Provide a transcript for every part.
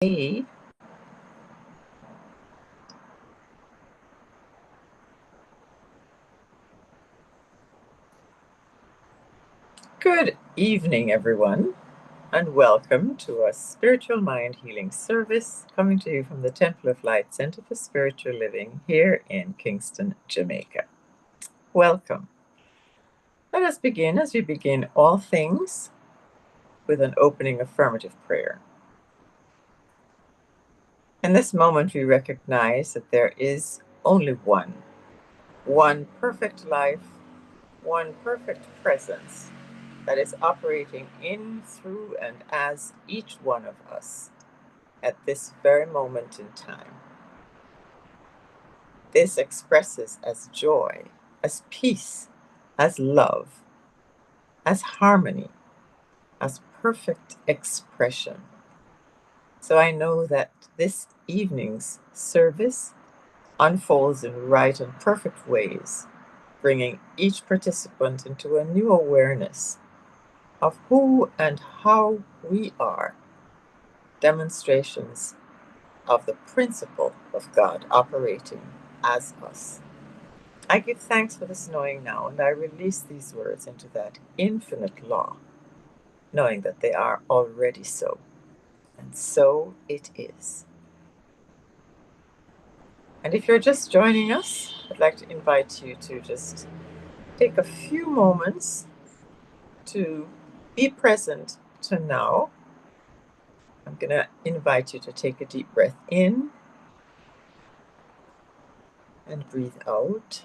Hey, good evening, everyone, and welcome to a spiritual mind healing service coming to you from the Temple of Light Center for Spiritual Living here in Kingston, Jamaica. Welcome. Let us begin as we begin all things with an opening affirmative prayer. In this moment, we recognize that there is only one perfect life, one perfect presence that is operating in, through, and as each one of us at this very moment in time. This expresses as joy, as peace, as love, as harmony, as perfect expression. So I know that this evening's service unfolds in right and perfect ways, bringing each participant into a new awareness of who and how we are, demonstrations of the principle of God operating as us. I give thanks for this knowing now, and I release these words into that infinite law, knowing that they are already so. And so it is. And if you're just joining us, I'd like to invite you to just take a few moments to be present to now. I'm going to invite you to take a deep breath in and breathe out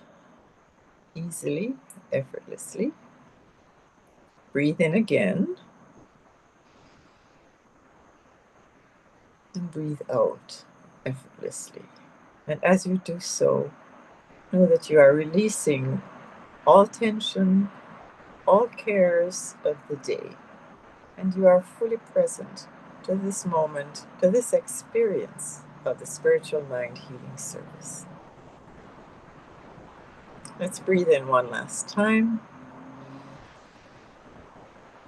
easily, effortlessly. Breathe in again and breathe out effortlessly. And as you do so, know that you are releasing all tension, all cares of the day, and you are fully present to this moment, to this experience of the Spiritual Mind Healing Service. Let's breathe in one last time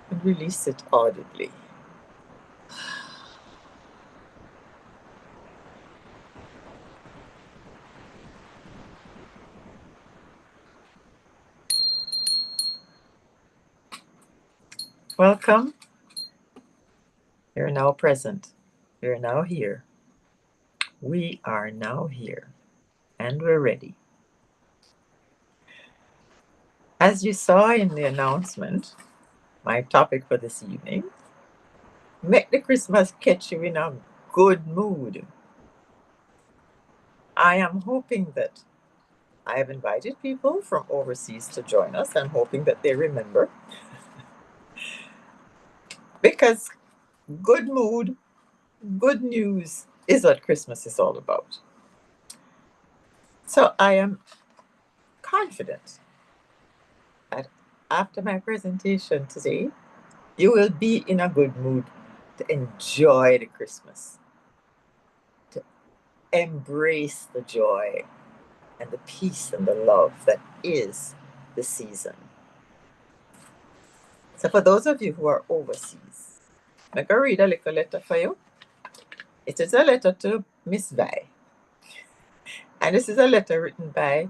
and release it audibly. Welcome. You're now present. You're now here. We are now here, and we're ready. As you saw in the announcement, my topic for this evening, make the Christmas catch you in a good mood. I am hoping that I have invited people from overseas to join us. I'm hoping that they remember. Because good mood, good news is what Christmas is all about. So I am confident that after my presentation today, you will be in a good mood to enjoy the Christmas, to embrace the joy and the peace and the love that is the season. So for those of you who are overseas, I'm going to read a little letter for you. It is a letter to Miss Vi. And this is a letter written by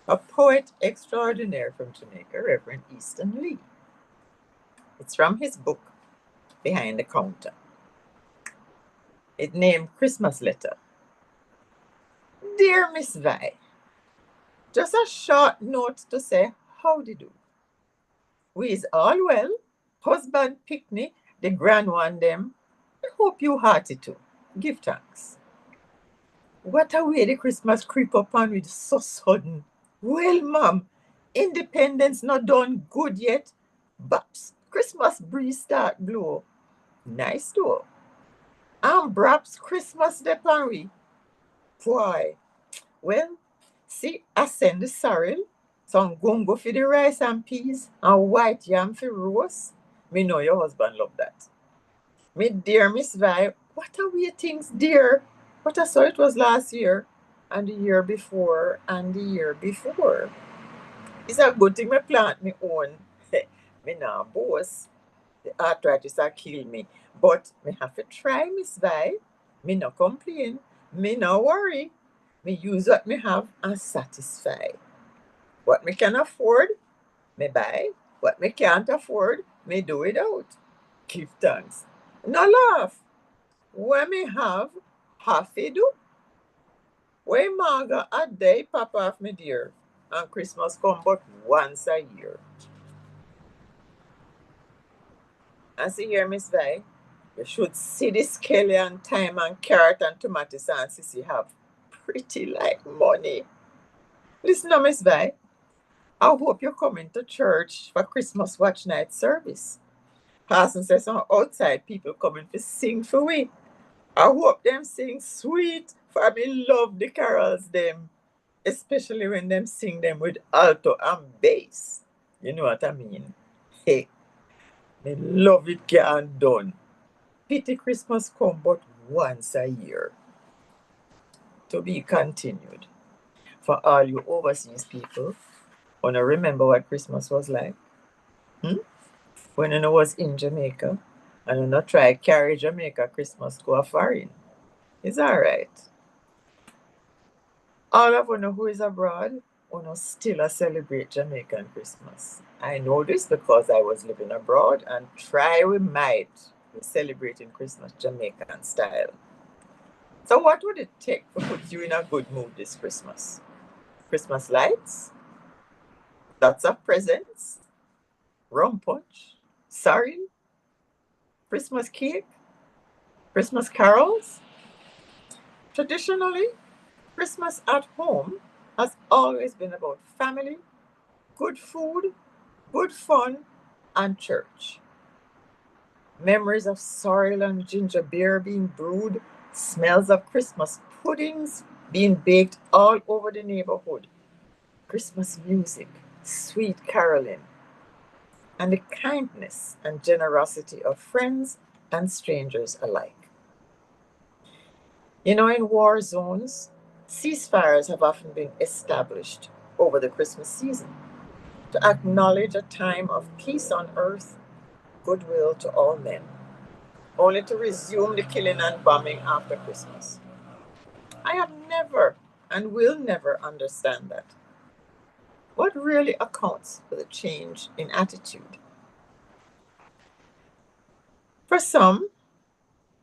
a poet extraordinaire from Jamaica, Reverend Easton Lee. It's from his book, Behind the Counter. It's named Christmas Letter. Dear Miss Vi, just a short note to say howdy do. We is all well. Husband picnic, the grand one them. I hope you hearty too. Give thanks. What a way the Christmas creep up on with so sudden. Well, ma'am, independence not done good yet. But Christmas breeze start blow. Nice though. And perhaps Christmas de Paris. Boy. Well, see, I send the sorrel, some gungo for the rice and peas, and white yam for roast. Me know your husband love that. Me dear Miss Vi, what are we things, dear? But I saw it was last year, and the year before, and the year before. It's a good thing me plant me own. Me nah boast. The arthritis a kill me. But me have to try, Miss Vi. Me no complain. Me no worry. Me use what me have and satisfy. What me can afford, me buy. What me can't afford, me do without. Give thanks. No laugh. When me have to do. When Marga a day pop off me dear, and Christmas come but once a year. And see here, Miss Vi, you should see this Kelly and thyme and carrot and tomatoes and sissy have pretty like money. Listen now, Miss Vi, I hope you're coming to church for Christmas watch night service. Parson says some outside people coming to sing for we. I hope them sing sweet, for me love the carols them, especially when them sing them with alto and bass. You know what I mean? Hey, me love it can done. Pity Christmas come but once a year. To be continued. For all you overseas people, wanna remember what Christmas was like? Hmm? When I was in Jamaica, and you not try carry Jamaica Christmas go a foreign. It's alright. All of you who is abroad, you still a celebrate Jamaican Christmas. I know this because I was living abroad and try we might be celebrating Christmas Jamaican style. So what would it take to put you in a good mood this Christmas? Christmas lights, lots of presents, rum punch, sorry, Christmas cake, Christmas carols. Traditionally, Christmas at home has always been about family, good food, good fun, and church. Memories of sorrel and ginger beer being brewed, smells of Christmas puddings being baked all over the neighborhood, Christmas music, sweet caroling, and the kindness and generosity of friends and strangers alike. In war zones, ceasefires have often been established over the Christmas season to acknowledge a time of peace on earth, goodwill to all men, only to resume the killing and bombing after Christmas. I have never and will never understand that. What really accounts for the change in attitude? For some,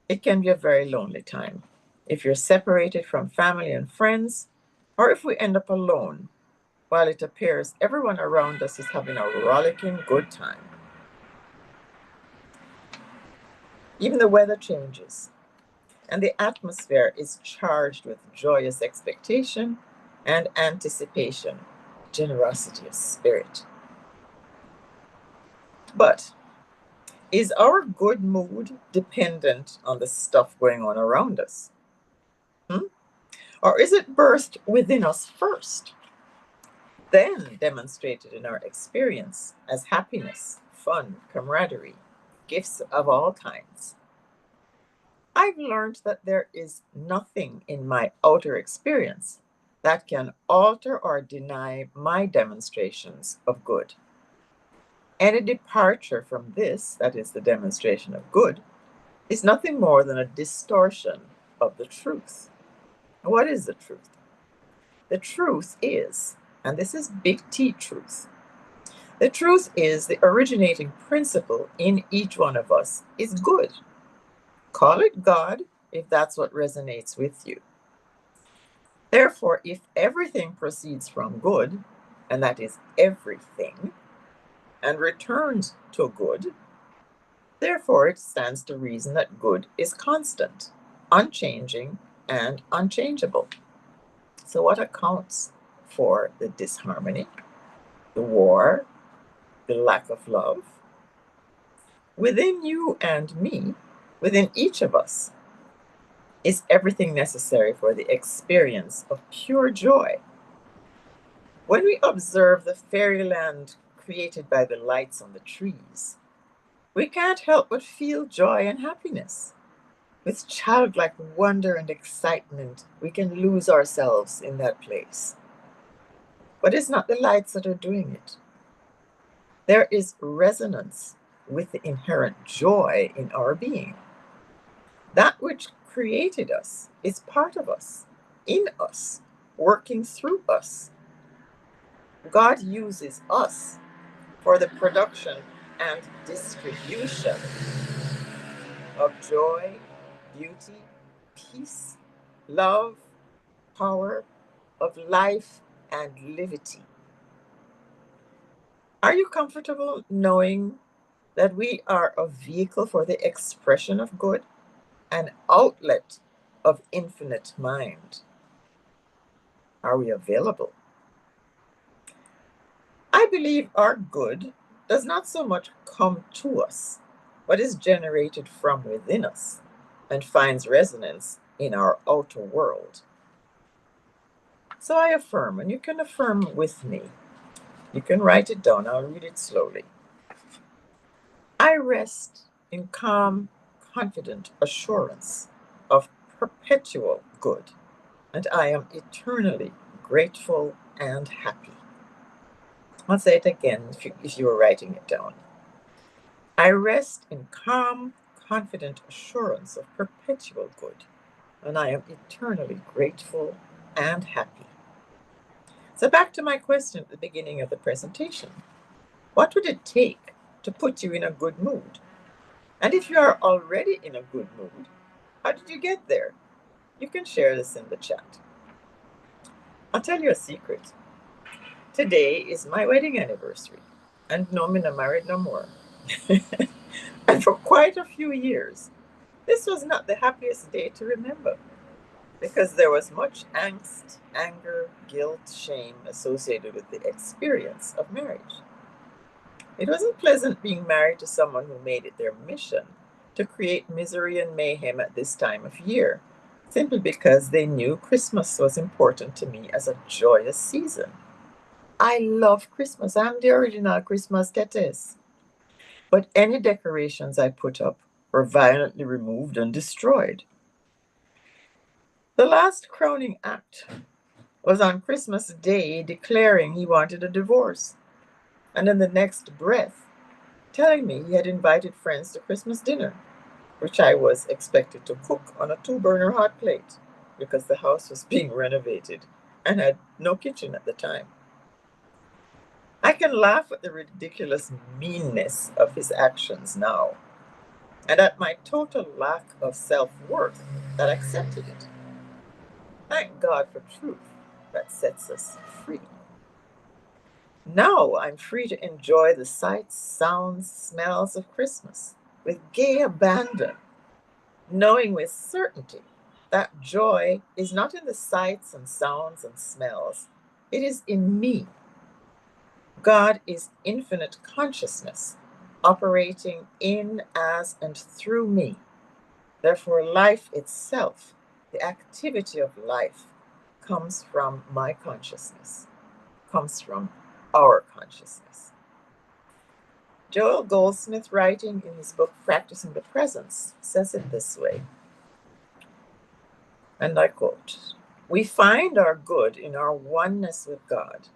it can be a very lonely time. If you're separated from family and friends, or if we end up alone, while it appears everyone around us is having a rollicking good time. Even the weather changes, and the atmosphere is charged with joyous expectation and anticipation, generosity of spirit. But is our good mood dependent on the stuff going on around us? Or is it burst within us first, then demonstrated in our experience as happiness, fun, camaraderie, gifts of all kinds? I've learned that there is nothing in my outer experience that can alter or deny my demonstrations of good. Any departure from this, that is the demonstration of good, is nothing more than a distortion of the truth. What is the truth? The truth is, and this is big T truth, the truth is the originating principle in each one of us is good. Call it God if that's what resonates with you. Therefore, if everything proceeds from good, and that is everything, and returns to good, therefore it stands to reason that good is constant, unchanging, and unchangeable. So, what accounts for the disharmony, the war, the lack of love? Within you and me, within each of us, is everything necessary for the experience of pure joy. When we observe the fairyland created by the lights on the trees, we can't help but feel joy and happiness. With childlike wonder and excitement, we can lose ourselves in that place. But it's not the lights that are doing it. There is resonance with the inherent joy in our being. That which created us is part of us, in us, working through us. God uses us for the production and distribution of joy, beauty, peace, love, power, of life, and liberty. Are you comfortable knowing that we are a vehicle for the expression of good, an outlet of infinite mind? Are we available? I believe our good does not so much come to us, but is generated from within us and finds resonance in our outer world. So I affirm, and you can affirm with me. You can write it down, I'll read it slowly. I rest in calm, confident assurance of perpetual good, and I am eternally grateful and happy. I'll say it again if you were writing it down. I rest in calm, confident assurance of perpetual good, and I am eternally grateful and happy. So back to my question at the beginning of the presentation. What would it take to put you in a good mood? And if you are already in a good mood, how did you get there? You can share this in the chat. I'll tell you a secret. Today is my wedding anniversary, and no, I'm not married no more. And for quite a few years, this was not the happiest day to remember because there was much angst, anger, guilt, shame associated with the experience of marriage. It wasn't pleasant being married to someone who made it their mission to create misery and mayhem at this time of year, simply because they knew Christmas was important to me as a joyous season. I love Christmas. I'm the original Christmas tetes. But any decorations I put up were violently removed and destroyed. The last crowning act was on Christmas Day declaring he wanted a divorce, and in the next breath telling me he had invited friends to Christmas dinner, which I was expected to cook on a 2-burner hot plate because the house was being renovated and had no kitchen at the time. I can laugh at the ridiculous meanness of his actions now and at my total lack of self-worth that accepted it. Thank God for truth that sets us free. Now I'm free to enjoy the sights, sounds, smells of Christmas with gay abandon, knowing with certainty that joy is not in the sights and sounds and smells, it is in me. God is infinite consciousness, operating in, as, and through me. Therefore, life itself, the activity of life, comes from my consciousness, comes from our consciousness. Joel Goldsmith, writing in his book Practicing the Presence, says it this way, and I quote, "We find our good in our oneness with God,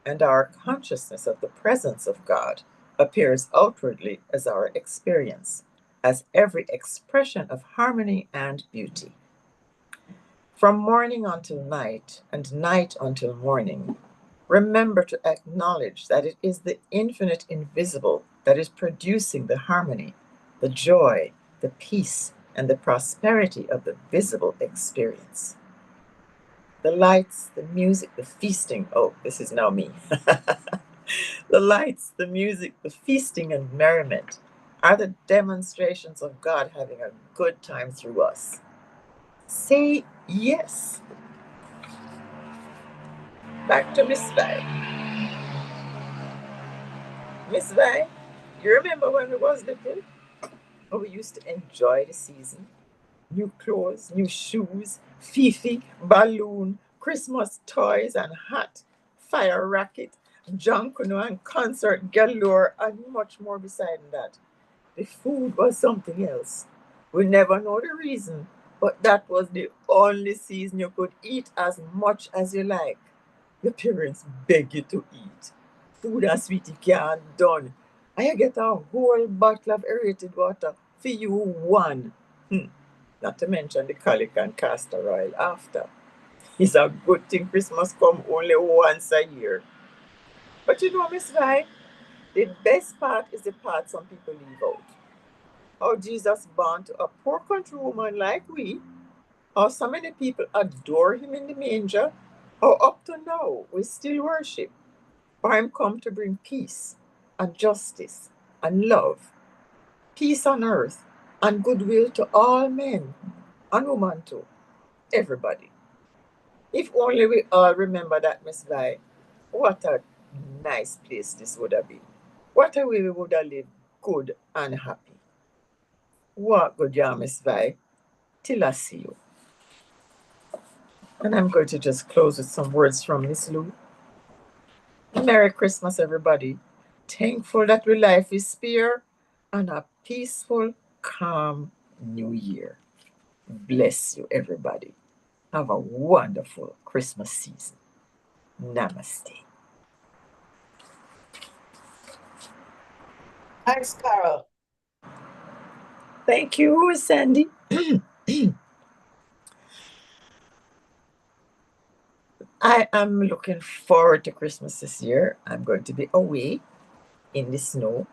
and our consciousness of the presence of God appears outwardly as our experience, as every expression of harmony and beauty. From morning until night, and night until morning, remember to acknowledge that it is the infinite invisible that is producing the harmony, the joy, the peace, and the prosperity of the visible experience. The lights, the music, the feasting." Oh, this is now me. "The lights, the music, the feasting, and merriment are the demonstrations of God having a good time through us. Say yes." Back to Miss Vi. Miss Vi, you remember when we was little? Oh, we used to enjoy the season. New clothes, new shoes, Fifi, balloon, Christmas toys and hat, fire racket, Junkanoo and concert galore, and much more beside that. The food was something else. We never know the reason, but that was the only season you could eat as much as you like. Your parents beg you to eat. Food and sweetie can't done. I get a whole bottle of aerated water for you one. Not to mention the colic and castor oil after. It's a good thing Christmas come only once a year. But you know, Miss Vi, the best part is the part some people leave out. How Jesus born to a poor country woman like we, how so many people adore him in the manger, how up to now we still worship. For him come to bring peace and justice and love, peace on earth and goodwill to all men and women too, everybody. If only we all remember that, Miss Vi, what a nice place this would have been. What a way we would have lived good and happy. What good, yeah, Miss Vi, till I see you. And I'm going to just close with some words from Miss Lou. Merry Christmas, everybody. Thankful that your life is spare and a peaceful, calm new year. Bless you, everybody. Have a wonderful Christmas season. Namaste. Thanks, Carol. Thank you, Sandy. I am looking forward to Christmas this year. I'm going to be away in the snow,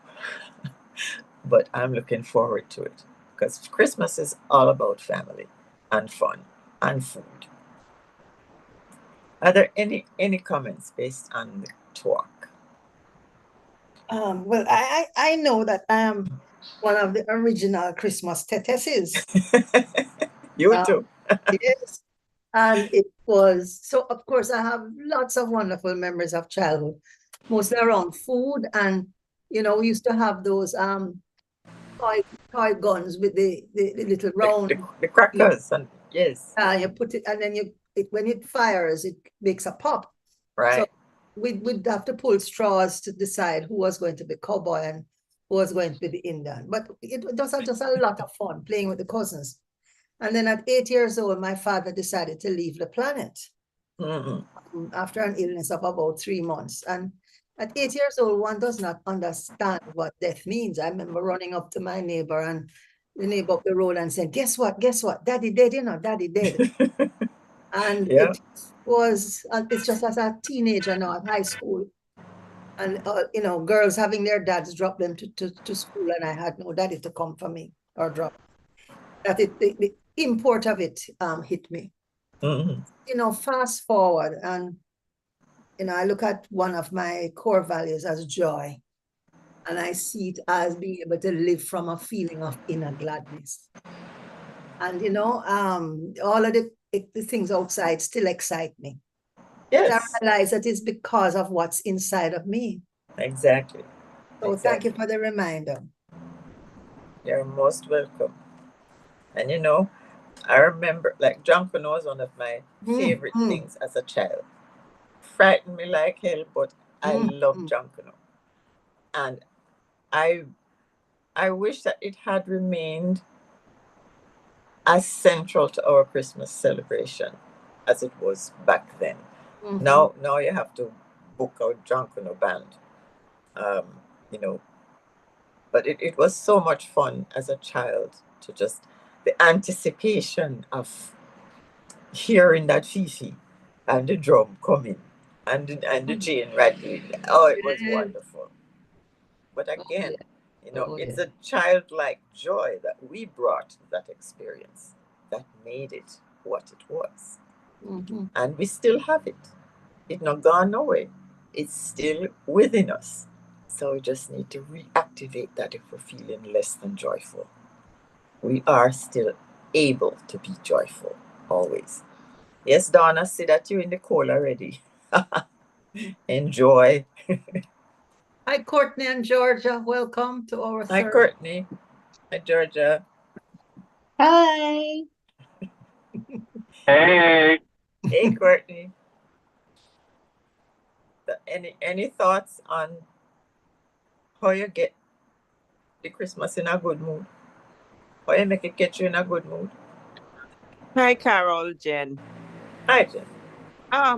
but I'm looking forward to it because Christmas is all about family and fun and food. Are there any comments based on the talk? Well, I know that I am one of the original Christmas tetesses. You too. Yes. And it was, so of course, I have lots of wonderful memories of childhood, mostly around food. And, we used to have those toy guns with the little round. The crackers, and yes. You put it, and then when it fires, it makes a pop. Right. So we'd have to pull straws to decide who was going to be cowboy and who was going to be the Indian. But it was just a lot of fun playing with the cousins. And then at 8 years old, my father decided to leave the planet after an illness of about 3 months. And at 8 years old, one does not understand what death means. I remember running up to my neighbor and the neighbor up the road and saying, guess what? Daddy dead, daddy dead. And Yeah. it's just as a teenager now at high school. And, girls having their dads drop them to school, and I had no daddy to come for me or drop. That the import of it hit me. Fast forward, and, I look at one of my core values as joy. And I see it as being able to live from a feeling of inner gladness. And, all of the things outside still excite me. Yes. But I realize that it's because of what's inside of me. Exactly. So Thank you for the reminder. You're most welcome. And I remember, like, Junkanoo was one of my favorite things as a child. Frightened me like hell, but I love Junkanoo. And I wish that it had remained as central to our Christmas celebration as it was back then. Now you have to book a Junkanoo band. But it was so much fun as a child to just the anticipation of hearing that Fifi and the drum coming and the chain rattling. Oh, it was wonderful. But again, it's a childlike joy that we brought to that experience that made it what it was. And we still have it. It's not gone away. It's still within us. So we just need to reactivate that if we're feeling less than joyful. We are still able to be joyful, always. Yes, Donna, see that you're in the cold already. Enjoy. Hi, Courtney and Georgia. Welcome to our Hi, Courtney. Hi, Georgia. Hi. Hey. Hey, Courtney. Any thoughts on how you get the Christmas in a good mood? How you make it get you in a good mood? Hi, Carol, Jen. Hi, Jen.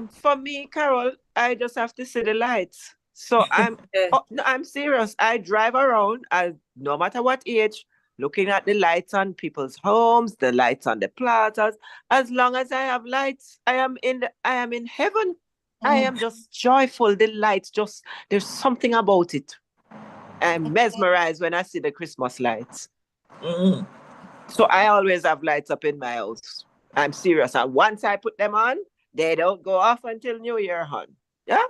For me, Carol, I just have to see the lights. So I'm serious. I drive around, no matter what age, looking at the lights on people's homes, the lights on the plazas. As long as I have lights, I am in heaven. I am just joyful. The lights, just there's something about it. I'm mesmerized when I see the Christmas lights. Mm. So I always have lights up in my house. I'm serious. And once I put them on, they don't go off until New Year, hon. Yeah.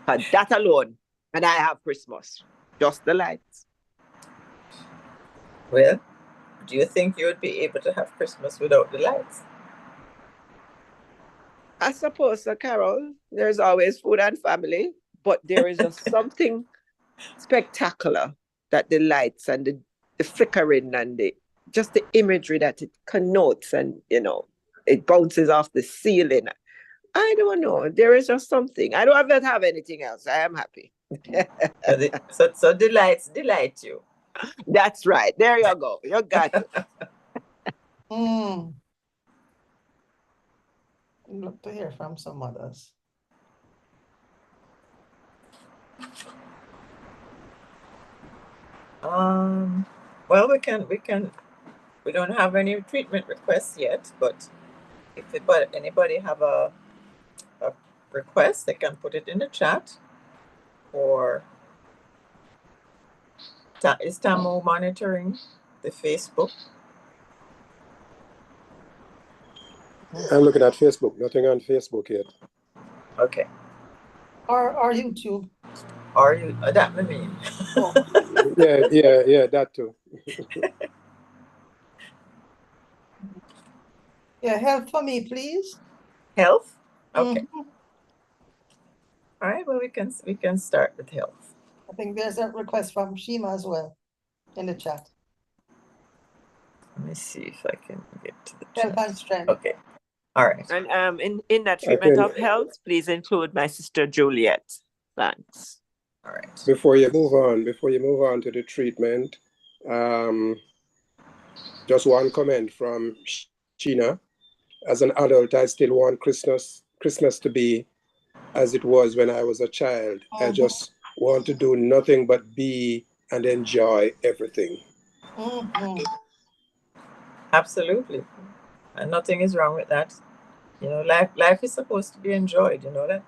And that alone. And I have Christmas. Just the lights. Well, do you think you would be able to have Christmas without the lights? I suppose, Carol, there's always food and family, but there is just something spectacular that the lights and the flickering and just the imagery that it connotes, and it bounces off the ceiling. I don't know. There is just something. I don't have anything else. I am happy. So the lights delight you. That's right. There you go. You got it. I'd love to hear from some others. Well, we don't have any treatment requests yet, but if anybody have a request, they can put it in the chat. Or is Tamo monitoring the Facebook? I'm looking at Facebook. Nothing on Facebook yet. Okay. Or YouTube. Or you that may mean. Oh. Yeah, that too. Yeah, help for me, please. Health? Okay. All right, well, we can start with health. I think there's a request from Shima as well in the chat. Let me see if I can get to the Health chat. and strength. Okay. All right. And in that treatment of health, please include my sister Juliet. Thanks. All right. Before you move on to the treatment, just one comment from Sheena. As an adult, I still want Christmas to be as it was when I was a child. I just want to do nothing but be and enjoy everything. Absolutely. And nothing is wrong with that. Life is supposed to be enjoyed, you know that?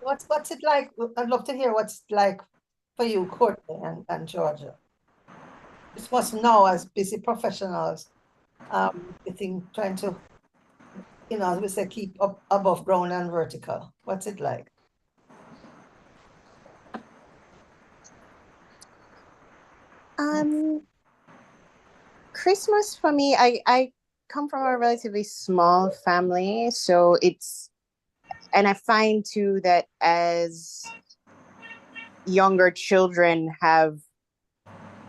What's it like? I'd love to hear what's it like for you, Courtney and Georgia. Christmas now as busy professionals, trying to, as we say, keep up above ground and vertical. What's it like? Christmas for me, I come from a relatively small family, so and I find too that as younger children have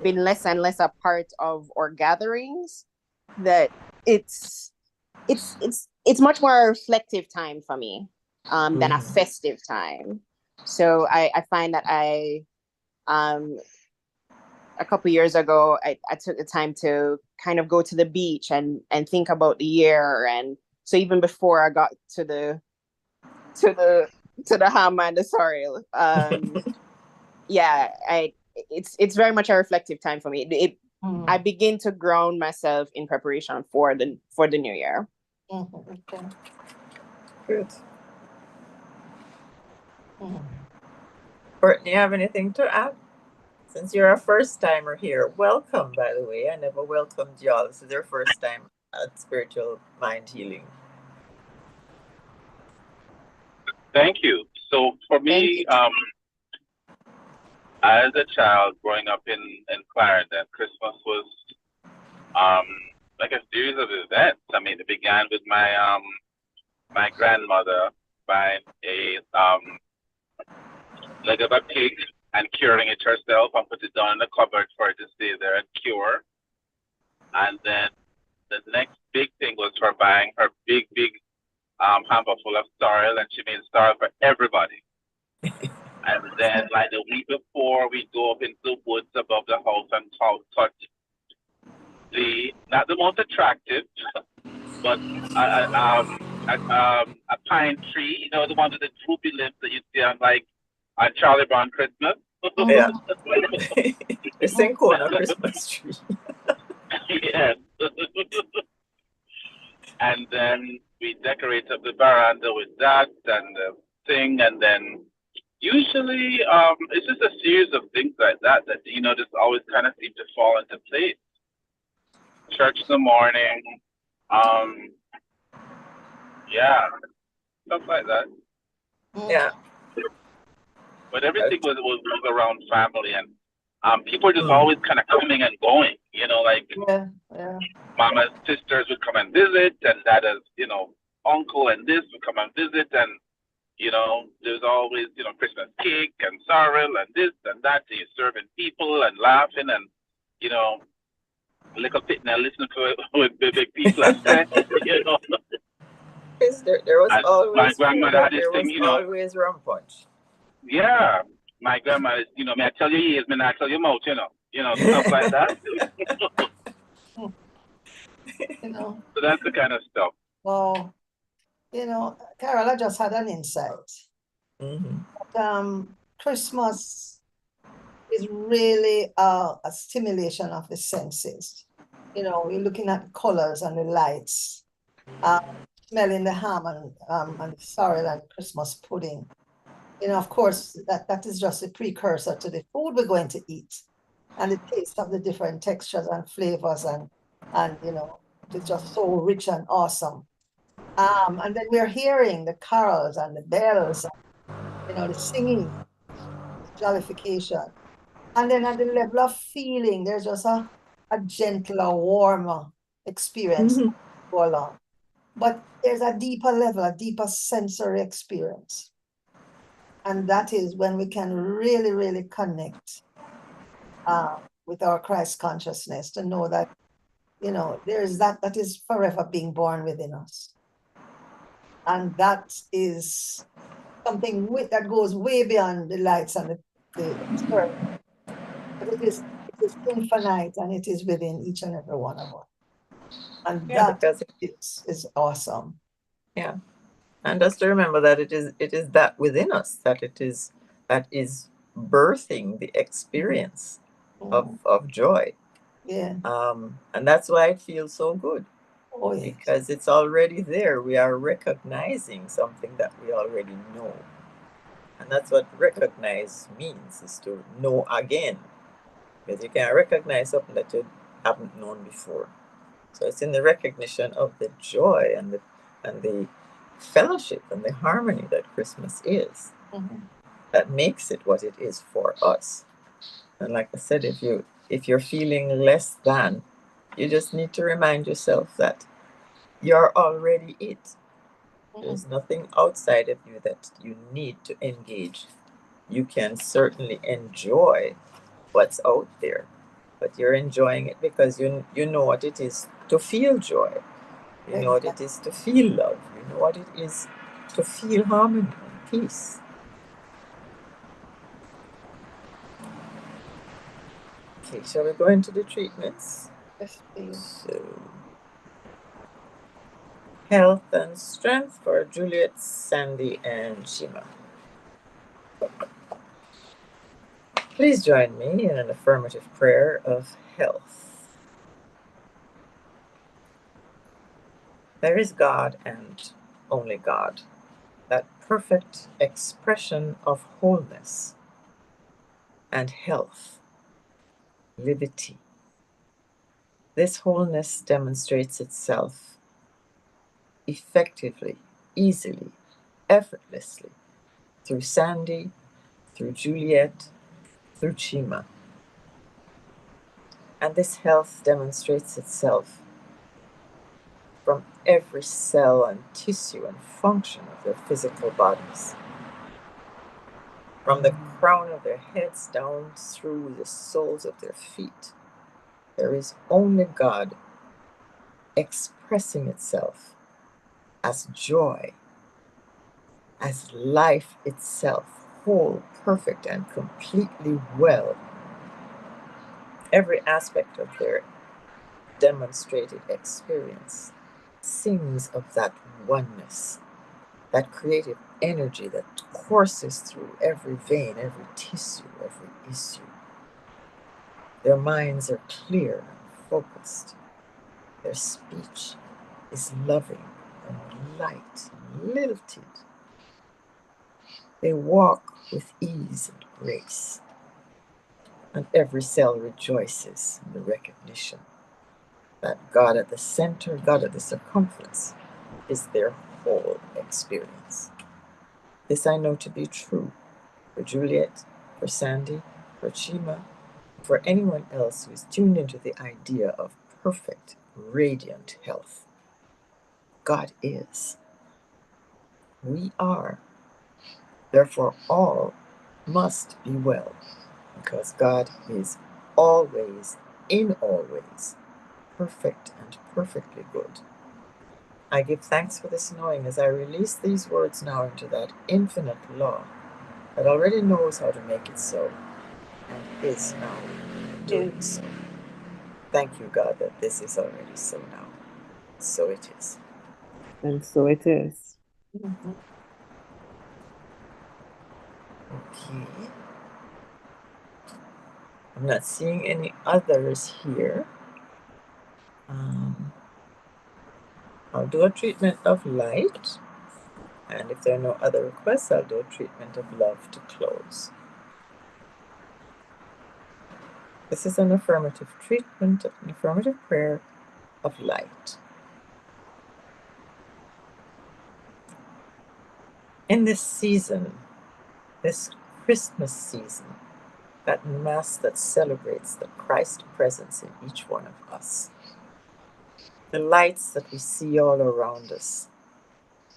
been less and less a part of our gatherings, that it's much more a reflective time for me than a festive time. So I find that a couple years ago, I took the time to kind of go to the beach and think about the year. And so even before I got to the ham and the sorrel, it's very much a reflective time for me. I begin to ground myself in preparation for the new year. Okay. Good. Courtney, you have anything to add? Since you're a first timer here, welcome, by the way. I never welcomed y'all. This is your first time at Spiritual Mind Healing. Thank you. So for me, as a child growing up in Clarendon, Christmas was like a series of events. I mean, it began with my my grandmother buying a leg of a pig and curing it herself and put it down in the cupboard for it to stay there and cure. And then the next big thing was her buying her big hamper full of sorrel, and she made sorrel for everybody. And then, like the week before, we'd go up into the woods above the house and touch not the most attractive, but a pine tree, the one with the droopy limbs that you see on like on Charlie Brown Christmas. Yeah. The Syncona Christmas tree. Yes. And then we decorate up the veranda with that and the thing, and then usually it's just a series of things like that that just always kind of seem to fall into place. Church in the morning, um, yeah, stuff like that. Yeah. But everything was around family, and people just always kind of coming and going. Like Yeah. Mama's sisters would come and visit, and Dada's uncle and this would come and visit, and there's always Christmas cake and sorrel and this and that. And you're serving people and laughing and little bit and listening to it with big people and say, Yes, there was And my always food, grandmother and had this there thing, was always rum punch. Yeah, my grandma is, may I tell you ears, may I tell you mouth, stuff like that. So that's the kind of stuff. Well, Carol, I just had an insight. Christmas is really a stimulation of the senses. You're looking at the colors and the lights, smelling the ham and the sorrel and Christmas pudding. Of course, that is just a precursor to the food we're going to eat, and the taste of the different textures and flavors, and it's just so rich and awesome. And then we're hearing the carols and the bells, and, the singing, jollification. And then at the level of feeling, there's just a gentler, warmer experience go along. But there's a deeper level, a deeper sensory experience. And that is when we can really, really connect with our Christ consciousness to know that, there is that is forever being born within us. And that is something that goes way beyond the lights and the spirit. But it is infinite, and it is within each and every one of us. And that is awesome. Yeah. And just to remember that it is that within us that is birthing the experience of joy. Yeah. And that's why it feels so good. Oh, yes. Because it's already there. We are recognizing something that we already know. And that's what recognize means, is to know again. Because you can recognize something that you haven't known before. So it's in the recognition of the joy and the fellowship and the harmony that Christmas is that makes it what it is for us. And like I said, if you're feeling less than, you just need to remind yourself that you're already it. There's nothing outside of you that you need to engage. You can certainly enjoy what's out there, but you're enjoying it because you know what it is to feel joy. You know what it is to feel love. You know what it is to feel harmony and peace. Okay, shall we go into the treatments? Yes, please. So, health and strength for Juliet, Sandy, and Shima. Please join me in an affirmative prayer of health. There is God and only God, that perfect expression of wholeness and health, liberty. This wholeness demonstrates itself effectively, easily, effortlessly through Sandy, through Juliet, through Chima. And this health demonstrates itself from every cell and tissue and function of their physical bodies. From the crown of their heads down through the soles of their feet, there is only God expressing itself as joy, as life itself, whole, perfect, and completely well. Every aspect of their demonstrated experience sings of that oneness, that creative energy that courses through every vein, every tissue, every issue. Their minds are clear and focused. Their speech is loving and light and lilted. They walk with ease and grace, and every cell rejoices in the recognition that God at the center, God at the circumference, is their whole experience. This I know to be true for Juliet, for Sandy, for Chima, for anyone else who is tuned into the idea of perfect, radiant health. God is. We are. Therefore, all must be well, because God is always, in all ways, perfect and perfectly good. I give thanks for this knowing as I release these words now into that infinite law that already knows how to make it so and is now doing so. Thank you, God, that this is already so now. So it is. And so it is. Okay. I'm not seeing any others here. I'll do a treatment of light. And if there are no other requests, I'll do a treatment of love to close. This is an affirmative treatment, an affirmative prayer of light. In this season, this Christmas season, that Mass that celebrates the Christ presence in each one of us, the lights that we see all around us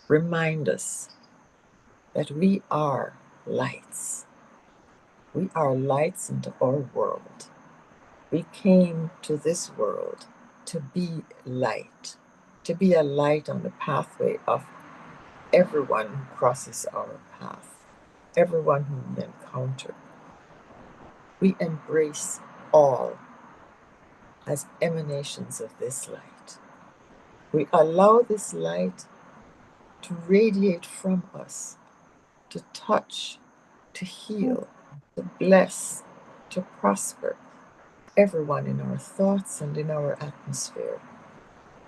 remind us that we are lights. We are lights into our world. We came to this world to be light, to be a light on the pathway of everyone who crosses our path, everyone whom we encounter. We embrace all as emanations of this light. We allow this light to radiate from us, to touch, to heal, to bless, to prosper everyone in our thoughts and in our atmosphere,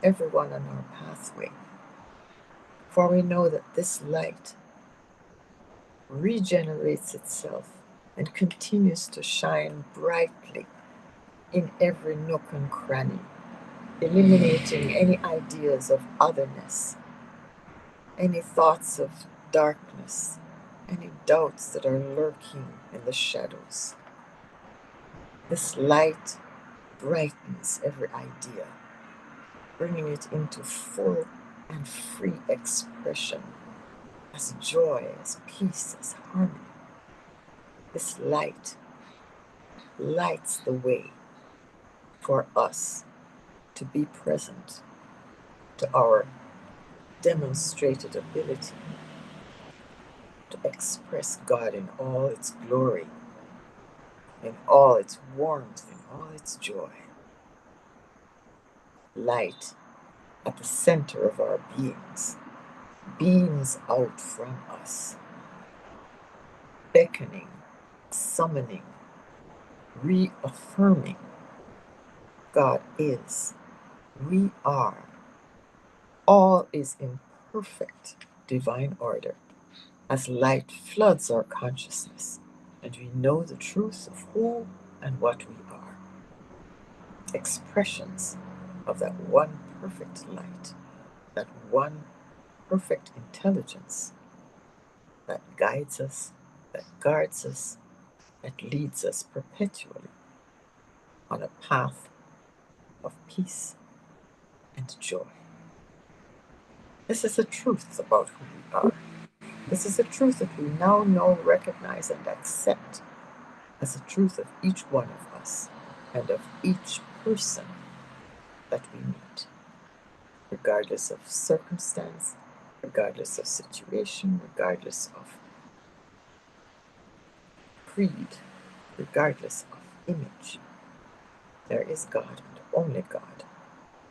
everyone on our pathway. For we know that this light regenerates itself and continues to shine brightly in every nook and cranny, eliminating any ideas of otherness, any thoughts of darkness, any doubts that are lurking in the shadows. This light brightens every idea, bringing it into full and free expression as joy, as peace, as harmony. This light lights the way for us to be present to our demonstrated ability to express God in all its glory, in all its warmth, in all its joy. Light at the center of our beings beams out from us, beckoning, summoning, reaffirming God is, we are, all is in perfect divine order as light floods our consciousness and we know the truth of who and what we are. Expressions of that one perfect light, that one perfect intelligence that guides us, that guards us, that leads us perpetually on a path of peace and joy. This is the truth about who we are. This is the truth that we now know, recognize, and accept as the truth of each one of us and of each person that we meet, regardless of circumstance, regardless of situation, regardless of creed, regardless of image. There is God and only God,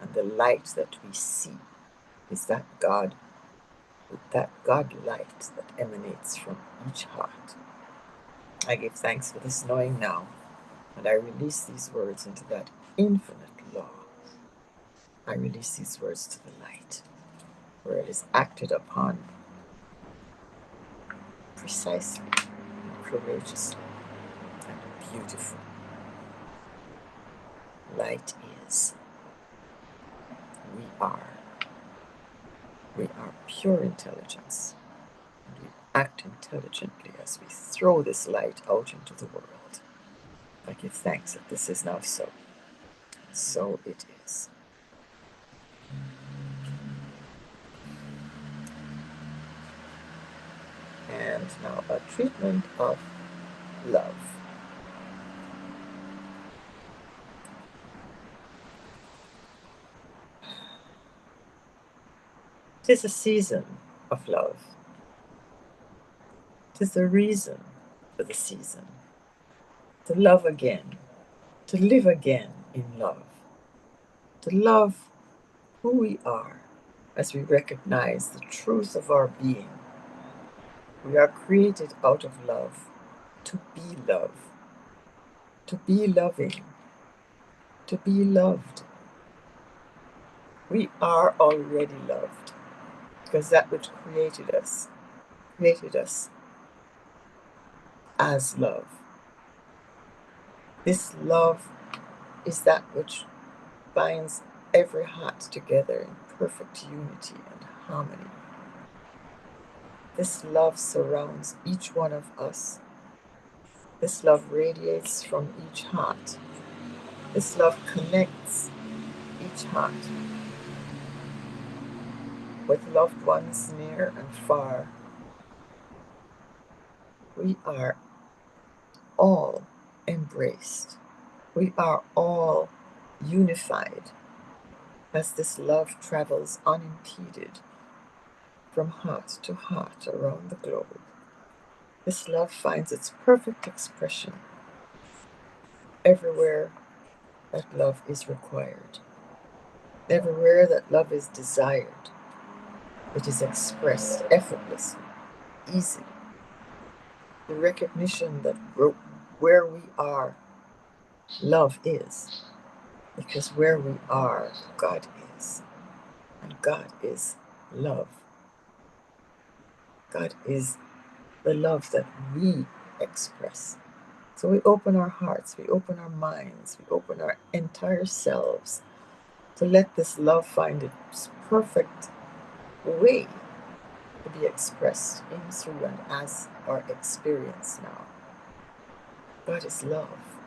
and the light that we see is that God with that God light that emanates from each heart. I give thanks for this knowing now, and I release these words into that infinite law. I release these words to the light, where it is acted upon precisely, and courageously, and beautiful. Light is. We are. We are pure intelligence, and we act intelligently as we throw this light out into the world. I give thanks that this is now so. So it is. And now a treatment of love. Tis a season of love. Tis the reason for the season. To love again, to live again in love. To love who we are as we recognize the truth of our being. We are created out of love, to be love, to be loving, to be loved. We are already loved because that which created us as love. This love is that which binds every heart together in perfect unity and harmony. This love surrounds each one of us. This love radiates from each heart. This love connects each heart with loved ones near and far. We are all embraced. We are all unified as this love travels unimpeded from heart to heart around the globe. This love finds its perfect expression everywhere that love is required. Everywhere that love is desired, it is expressed effortlessly, easily. The recognition that where we are, love is. Because where we are, God is. And God is love. God is the love that we express. So we open our hearts, we open our minds, we open our entire selves to let this love find its perfect way to be expressed in, through, and as our experience now. God is love.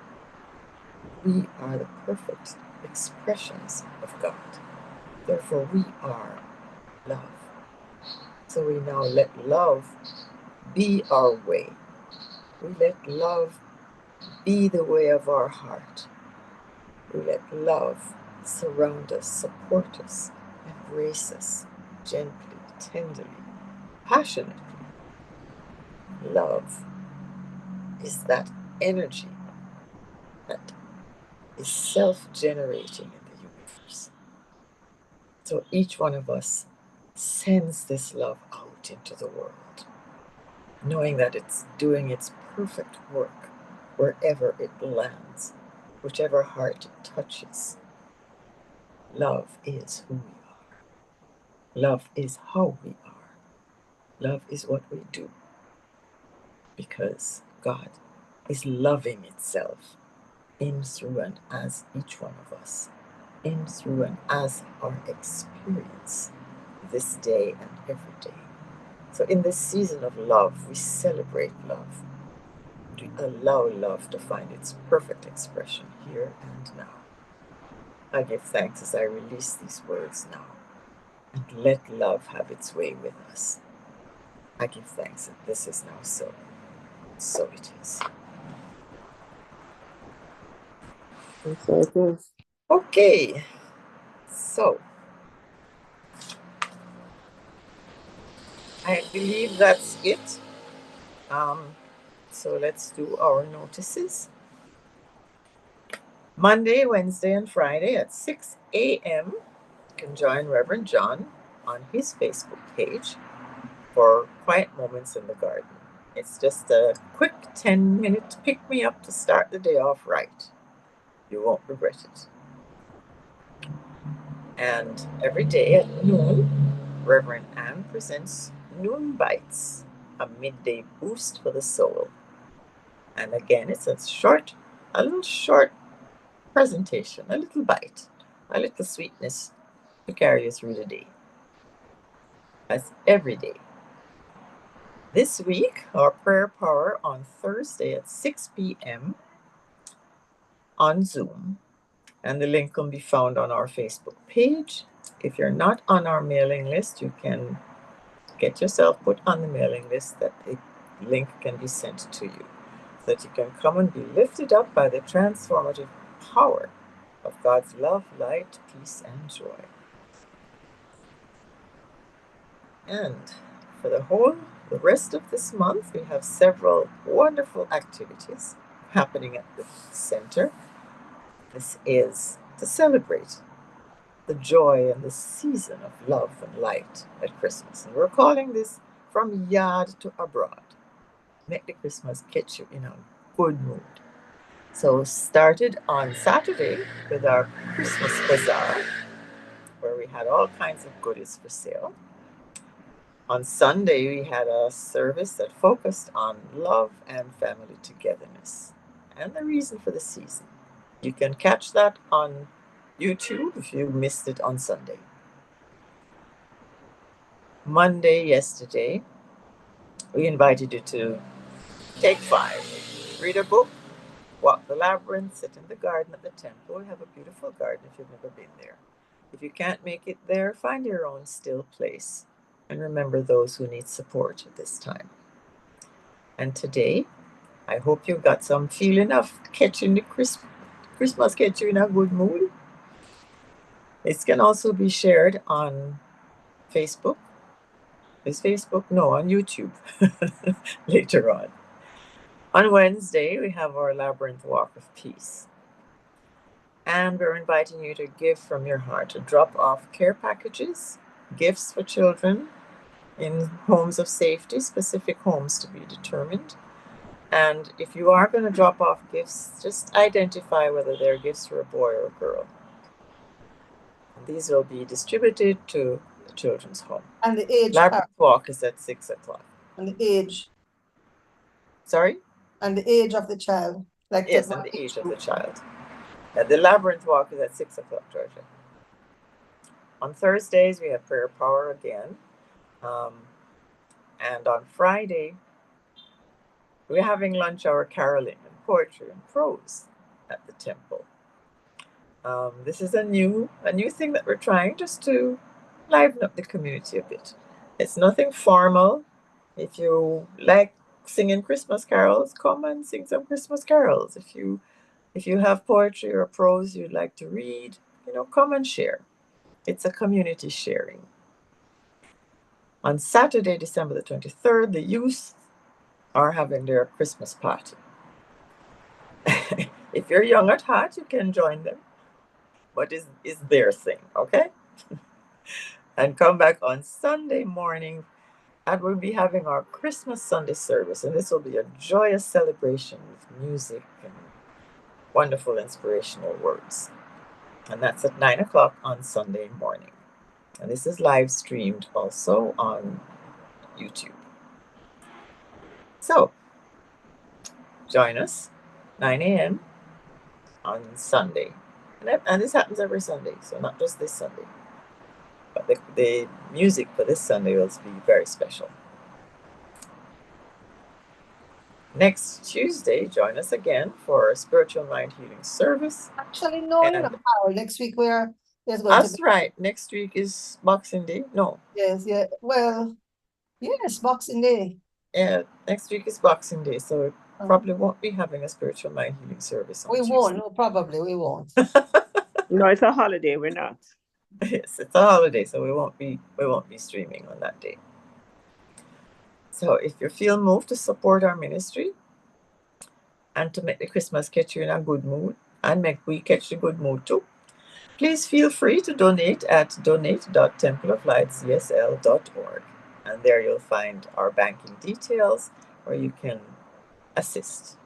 We are the perfect expressions of God. Therefore, we are love. So we now let love be our way. We let love be the way of our heart. We let love surround us, support us, embrace us gently, tenderly, passionately. Love is that energy that is self-generating in the universe. So each one of us sends this love out into the world, knowing that it's doing its perfect work wherever it lands, whichever heart it touches. Love is who we are. Love is how we are. Love is what we do. Because God is loving itself in, through, and as each one of us, in, through, and as our experience this day and every day. So in this season of love, we celebrate love. We allow love to find its perfect expression here and now. I give thanks as I release these words now, and let love have its way with us. I give thanks that this is now so. So it is. And so it is. Okay, so I believe that's it. So let's do our notices. Monday, Wednesday, and Friday at 6 a.m. You can join Reverend John on his Facebook page for quiet moments in the garden. It's just a quick 10-minute pick-me-up to start the day off right. You won't regret it. And every day at noon, Reverend Anne presents Noon Bites, a midday boost for the soul. And again, it's a little short presentation, a little bite, a little sweetness to carry you through the day. That's every day. This week, our prayer power on Thursday at 6 p.m. on Zoom. And the link can be found on our Facebook page. If you're not on our mailing list, you can get yourself put on the mailing list that a link can be sent to you so that you can come and be lifted up by the transformative power of God's love, light, peace, and joy. And for the rest of this month, we have several wonderful activities happening at the center. This is to celebrate the joy and the season of love and light at Christmas. And we're calling this From Yard to Abroad. Make the Christmas catch you in a good mood. So started on Saturday with our Christmas bazaar, where we had all kinds of goodies for sale. On Sunday, we had a service that focused on love and family togetherness and the reason for the season. You can catch that on YouTube if you missed it on Sunday. Monday, yesterday, we invited you to take 5. Read a book, walk the labyrinth, sit in the garden at the temple. We have a beautiful garden if you've never been there. If you can't make it there, find your own still place and remember those who need support at this time. And today, I hope you got some feeling of catching the Christmas catch you in a good mood. It can also be shared on Facebook. Is Facebook? No, on YouTube later on. On Wednesday, we have our Labyrinth Walk of Peace. And we're inviting you to give from your heart, to drop off care packages, gifts for children in homes of safety, specific homes to be determined. And if you are going to drop off gifts, just identify whether they're gifts for a boy or a girl. And these will be distributed to the children's home. And the age. Labyrinth Walk is at 6 o'clock. And the age. Sorry? And the age of the child. Yes, and the age of the child. The Labyrinth Walk is at 6 o'clock, Georgia. On Thursdays, we have prayer power again. And on Friday, we're having lunch hour caroling and poetry and prose at the temple. This is a new thing that we're trying just to liven up the community a bit. It's nothing formal. If you like singing Christmas carols, come and sing some Christmas carols. If you have poetry or prose you'd like to read, come and share. It's a community sharing. On Saturday, December the 23rd, the youth are having their Christmas party. If you're young at heart, you can join them. But it's their thing, okay? And come back on Sunday morning, and we'll be having our Christmas Sunday service. And this will be a joyous celebration with music and wonderful inspirational words. And that's at 9 o'clock on Sunday morning. And this is live streamed also on YouTube. So, join us 9 a.m. on Sunday. And this happens every Sunday, so not just this Sunday. But the music for this Sunday will be very special. Next Tuesday, join us again for a spiritual mind healing service. Actually, no, next week that's right. Next week is Boxing Day. No. Yes, yeah. Well, yes, Boxing Day. Yeah, next week is Boxing Day, so we probably won't be having a spiritual mind healing service on Tuesday. Won't. No, probably we won't. No, it's a holiday. We're not. Yes, it's a holiday, so we won't be streaming on that day. So if you feel moved to support our ministry and to make the Christmas catch you in a good mood and make we catch the good mood too, please feel free to donate at donate.templeoflightscsl.org. And there you'll find our banking details where you can assist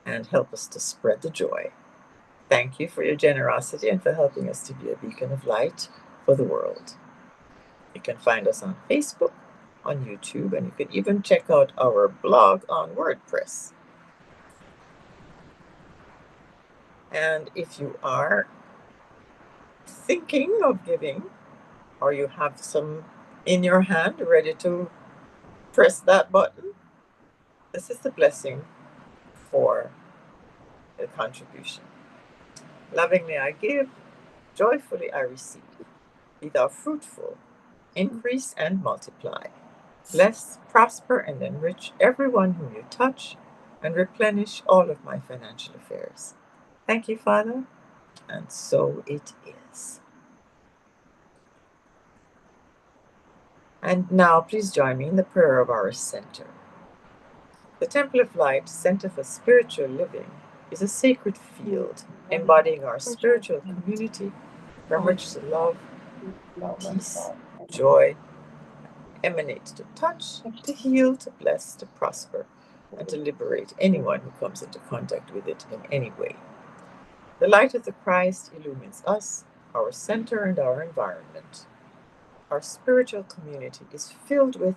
and help us to spread the joy. Thank you for your generosity and for helping us to be a beacon of light for the world. You can find us on Facebook, on YouTube, and you can even check out our blog on WordPress. And if you are thinking of giving, or you have some in your hand ready to press that button, this is the blessing for the contribution. Lovingly I give, joyfully I receive. Be thou fruitful, increase and multiply. Bless, prosper, and enrich everyone whom you touch, and replenish all of my financial affairs. Thank you, Father, and so it is. And now please join me in the prayer of our center. The Temple of Light, Center for Spiritual Living, is a sacred field embodying our spiritual community from which the love, peace, joy emanates to touch, to heal, to bless, to prosper, and to liberate anyone who comes into contact with it in any way. The light of the Christ illumines us, our center, and our environment. Our spiritual community is filled with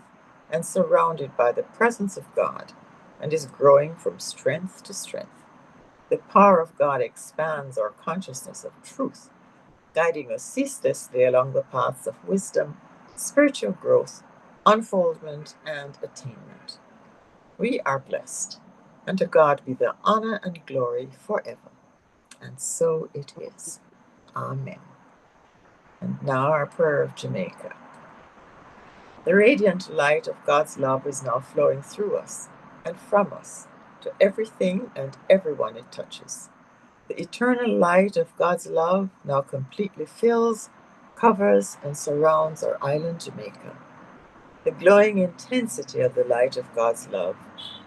and surrounded by the presence of God and is growing from strength to strength. The power of God expands our consciousness of truth, guiding us ceaselessly along the paths of wisdom, spiritual growth, unfoldment, and attainment. We are blessed, and to God be the honor and glory forever. And so it is. Amen. And now our prayer of Jamaica. The radiant light of God's love is now flowing through us and from us to everything and everyone it touches. The eternal light of God's love now completely fills, covers, and surrounds our island Jamaica. The glowing intensity of the light of God's love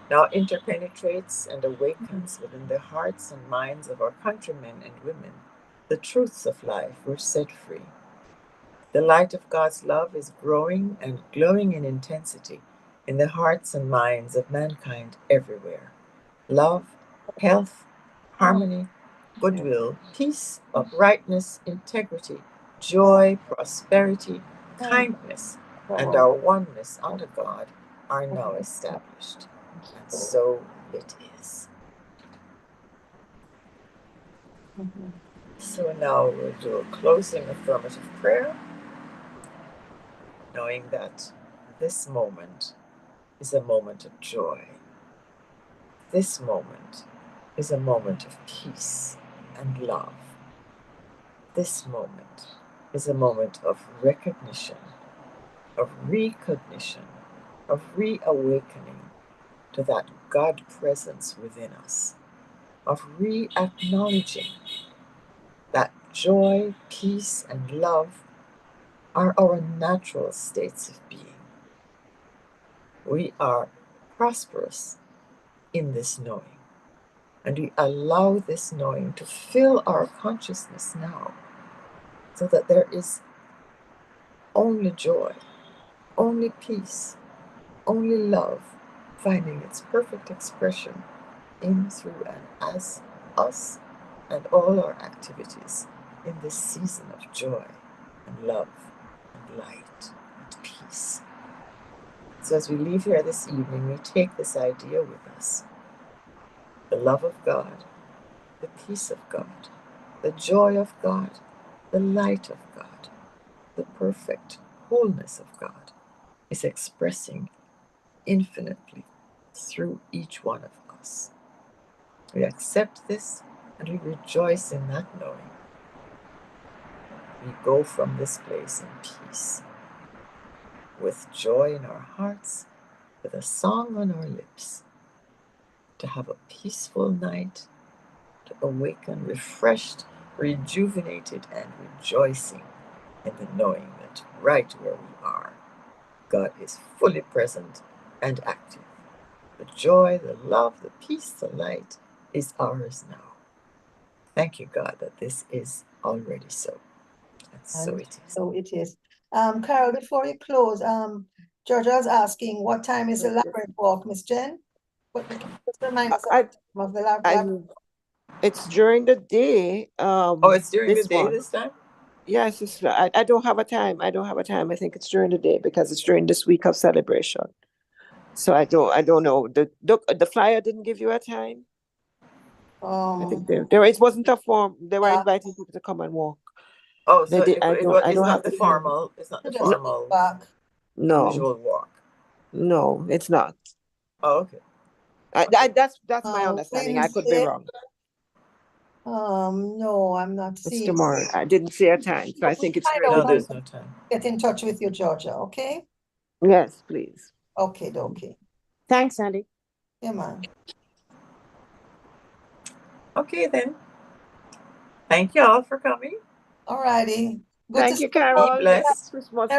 now interpenetrates and awakens within the hearts and minds of our countrymen and women. The truths of life were set free. The light of God's love is growing and glowing in intensity in the hearts and minds of mankind everywhere. Love, health, harmony, goodwill, peace, uprightness, integrity, joy, prosperity, kindness, and our oneness under God are now established. And so it is. So now we'll do a closing affirmative prayer, knowing that this moment is a moment of joy. This moment is a moment of peace and love. This moment is a moment of recognition, of recognition, of reawakening to that God presence within us, of re-acknowledging that joy, peace, and love are our natural states of being. We are prosperous in this knowing, and we allow this knowing to fill our consciousness now, so that there is only joy, only peace, only love, finding its perfect expression in, through, and as us and all our activities in this season of joy and love and light and peace. So as we leave here this evening, we take this idea with us. The love of God, the peace of God, the joy of God, the light of God, the perfect wholeness of God is expressing infinitely through each one of us. We accept this and we rejoice in that knowing. We go from this place in peace, with joy in our hearts, with a song on our lips, to have a peaceful night, to awaken refreshed, rejuvenated, and rejoicing in the knowing that right where we are, God is fully present and active. The joy, the love, the peace, the light is ours now. Thank you, God, that this is already so. And so it is. So it is. Carol, before you close, Georgia's asking, what time is the Okay. Labyrinth Walk, Miss Jen? Just remind us I, of the I, Labyrinth. it's during the day. Oh, it's during the This day one. this time? Yes, I don't have a time. I don't have a time. I think it's during the day because it's during this week of celebration. So I don't know. The flyer didn't give you a time. I think there it wasn't a form. They were inviting people to come and walk. Oh, so I it's don't not have the the time. formal, it's not the Just formal back. No, usual walk. no, it's not. Oh, okay. That's my understanding. I could be Wednesday. wrong. No, I'm not It's seeing. tomorrow. I didn't see a time, so I think it's Find during out No, the there's day. no time. Get in touch with you, Georgia, okay? Yes, please. Okay. Thanks, Sandy. Yeah, man. Okay then. Thank you all for coming. All righty. Good to Thank see you, Carol. blessed. Christmas